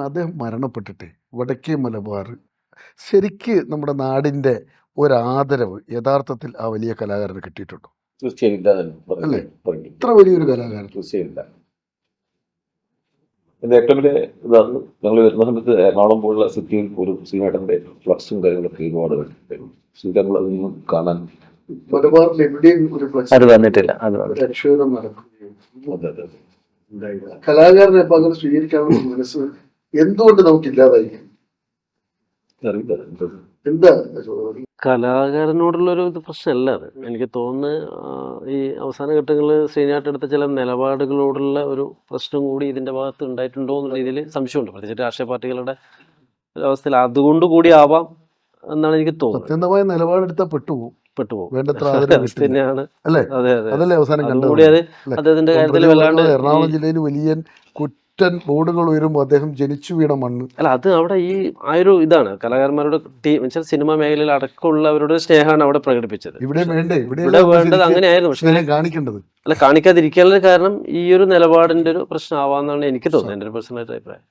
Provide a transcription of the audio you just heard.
അദ്ദേഹം മരണപ്പെട്ടിട്ട് വടക്കേ മലബാർ ശരിക്ക് നമ്മുടെ നാടിൻ്റെ ഒരാദരവ് യഥാർത്ഥത്തിൽ ആ വലിയ കലാകാരന് കിട്ടിയിട്ടുണ്ടോ? തീർച്ചയായും ഇല്ല തന്നെ അല്ലേ? പറഞ്ഞു. ഇത്ര വലിയൊരു കലാകാരൻ. തീർച്ചയായും ഇല്ല. എൻ്റെ ഏറ്റവും വലിയ ഇതാണ് ഞങ്ങൾ വരുന്ന സമയത്ത് എറണാകുളം പോലുള്ള സിറ്റിയിൽ ഒരു ശ്രീനാട്ടൻ്റെ ഫ്ലക്സും കാര്യങ്ങളൊക്കെ ഒരുപാട് കണ്ടിട്ടുണ്ട്. ശ്രീകാരങ്ങൾ അതൊന്നും കാണാൻ മലബാറിൽ എവിടെയും ഒരു അത് വന്നിട്ടില്ല. അക്ഷരം നടക്കുകയും അതെ അതെ അതെ കലാകാരനെ പകരം സ്വീകരിക്കാനുള്ള മനസ്സ് എന്തുകൊണ്ട് നമുക്കില്ലാതായി? അറിയില്ല. എന്താ കലാകാരനോടുള്ളൊരു ഇത് പ്രശ്നമല്ല അത്. എനിക്ക് തോന്നുന്നു ഈ അവസാന ഘട്ടങ്ങളിൽ ശ്രീനാട്ട് എടുത്ത ചില നിലപാടുകളോടുള്ള ഒരു പ്രശ്നം കൂടി ഇതിൻ്റെ ഭാഗത്ത് ഉണ്ടായിട്ടുണ്ടോ എന്നുള്ള രീതിയിൽ സംശയമുണ്ട്. പ്രത്യേകിച്ച് രാഷ്ട്രീയ പാർട്ടികളുടെ ഒരവസ്ഥയിൽ അതുകൊണ്ട് കൂടി ആവാം എന്നാണ് എനിക്ക് തോന്നുന്നത്. സത്യസന്ധമായ നിലപാടെടുത്താൽ പെട്ടുപോകും. വേണ്ടത്ര തന്നെയാണ്. അല്ലേ? അതെ അതെ. അതല്ലേ അവസാനം അതുകൂടി അത് അദ്ദേഹത്തിന്റെ കാര്യത്തിൽ വല്ലാണ്ട് എറണാകുളം ജില്ലയിൽ വലിയ കുറ്റൻ ബോർഡുകൾ ഉയരുമ്പോൾ അദ്ദേഹം ജനിച്ചു വീണ മണ്ണ് അല്ല, അത് അവിടെ ഈ ആ ഒരു ഇതാണ് കലാകാരന്മാരുടെ ടീം വെച്ചാൽ സിനിമാ മേഖലയിൽ അടക്കമുള്ളവരുടെ സ്നേഹമാണ് അവിടെ പ്രകടിപ്പിച്ചത്. ഇവിടെ വേണ്ടേ? ഇവിടെ വേണ്ടത് അങ്ങനെയായിരുന്നു. പക്ഷേ കാണിക്കേണ്ടത് അല്ല, കാണിക്കാതിരിക്കാനുള്ള കാരണം ഈ ഒരു നിലപാടിന്റെ ഒരു പ്രശ്നം ആവാന്നാണ് എനിക്ക് തോന്നുന്നത്. എൻ്റെ ഒരു പേഴ്സണൽ അഭിപ്രായം.